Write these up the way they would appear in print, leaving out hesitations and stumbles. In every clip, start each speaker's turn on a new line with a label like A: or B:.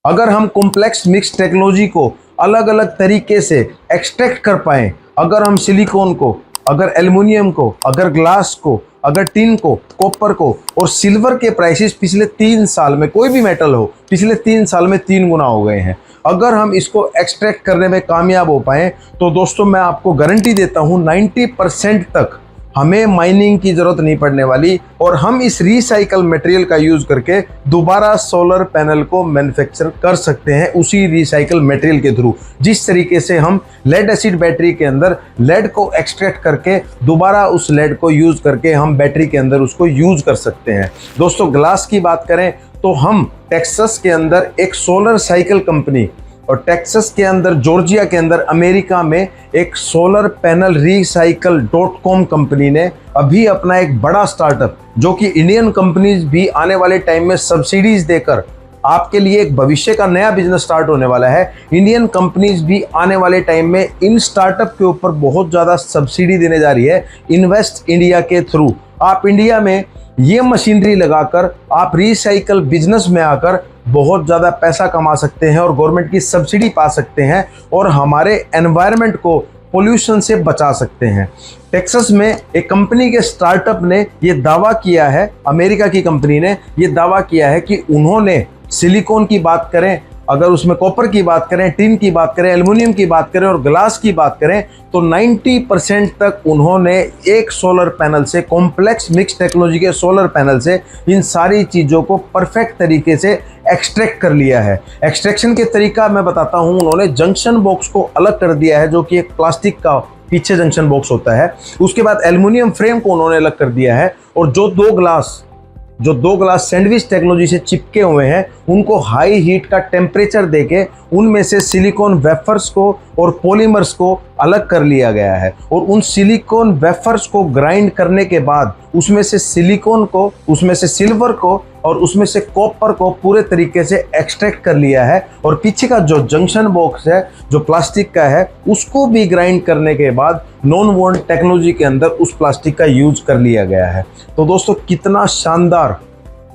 A: अगर हम complex mix technology को अलग अलग तरीके से एक्सट्रैक्ट कर पाएं, अगर हम सिलिकॉन को, अगर एल्युमिनियम को, अगर ग्लास को, अगर टिन को, कॉपर को और सिल्वर के प्राइसेस पिछले 3 साल में, कोई भी मेटल हो, पिछले 3 साल में 3 गुना हो गए हैं। अगर हम इसको एक्सट्रैक्ट करने में कामयाब हो पाएँ तो दोस्तों मैं आपको गारंटी देता हूँ 90% तक हमें माइनिंग की ज़रूरत नहीं पड़ने वाली और हम इस रिसाइकल मटेरियल का यूज़ करके दोबारा सोलर पैनल को मैन्युफैक्चर कर सकते हैं उसी रिसाइकल मटेरियल के थ्रू। जिस तरीके से हम लेड एसिड बैटरी के अंदर लेड को एक्सट्रैक्ट करके दोबारा उस लेड को यूज़ करके हम बैटरी के अंदर उसको यूज़ कर सकते हैं। दोस्तों ग्लास की बात करें तो हम टेक्सास के अंदर एक सोलर साइकिल कंपनी और टेक्सास के अंदर, जॉर्जिया के अंदर, अमेरिका में एक सोलर पैनल recycle.com कंपनी ने अभी अपना एक बड़ा स्टार्टअप, जो कि इंडियन कंपनीज भी आने वाले टाइम में सब्सिडीज देकर आपके लिए एक भविष्य का नया बिजनेस स्टार्ट होने वाला है। इंडियन कंपनीज भी आने वाले टाइम में इन स्टार्टअप के ऊपर बहुत ज़्यादा सब्सिडी देने जा रही है इन्वेस्ट इंडिया के थ्रू। आप इंडिया में ये मशीनरी लगाकर आप रिसाइकल बिजनेस में आकर बहुत ज़्यादा पैसा कमा सकते हैं और गवर्नमेंट की सब्सिडी पा सकते हैं और हमारे एनवायरनमेंट को पोल्यूशन से बचा सकते हैं। टेक्सास में एक कंपनी के स्टार्टअप ने ये दावा किया है, अमेरिका की कंपनी ने ये दावा किया है कि उन्होंने सिलिकॉन की बात करें, अगर उसमें कॉपर की बात करें, टिन की बात करें, एल्युमिनियम की बात करें और ग्लास की बात करें तो 90% तक उन्होंने एक सोलर पैनल से, कॉम्प्लेक्स मिक्स टेक्नोलॉजी के सोलर पैनल से इन सारी चीज़ों को परफेक्ट तरीके से एक्सट्रैक्ट कर लिया है। एक्सट्रैक्शन के तरीका मैं बताता हूँ। उन्होंने जंक्शन बॉक्स को अलग कर दिया है, जो कि एक प्लास्टिक का पीछे जंक्शन बॉक्स होता है। उसके बाद एल्युमिनियम फ्रेम को उन्होंने अलग कर दिया है और जो दो ग्लास सैंडविच टेक्नोलॉजी से चिपके हुए हैं उनको हाई हीट का टेम्परेचर देके उनमें से सिलिकॉन वेफर्स को और पॉलीमर्स को अलग कर लिया गया है और उन सिलिकॉन वेफर्स को ग्राइंड करने के बाद उसमें से सिलिकॉन को, उसमें से सिल्वर को और उसमें से कॉपर को पूरे तरीके से एक्सट्रैक्ट कर लिया है और पीछे का जो जंक्शन बॉक्स है जो प्लास्टिक का है उसको भी ग्राइंड करने के बाद नॉन वॉन्ड टेक्नोलॉजी के अंदर उस प्लास्टिक का यूज कर लिया गया है। तो दोस्तों कितना शानदार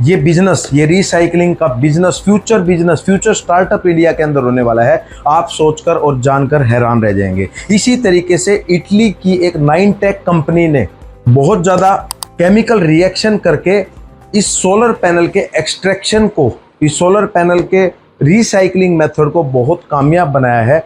A: ये बिजनेस, ये रिसाइकलिंग का बिजनेस, फ्यूचर स्टार्टअप इंडिया के अंदर होने वाला है। आप सोचकर और जानकर हैरान रह जाएंगे। इसी तरीके से इटली की एक 9टेक कंपनी ने बहुत ज़्यादा केमिकल रिएक्शन करके इस सोलर पैनल के एक्सट्रैक्शन को, इस सोलर पैनल के रिसाइकलिंग मेथड को बहुत कामयाब बनाया है।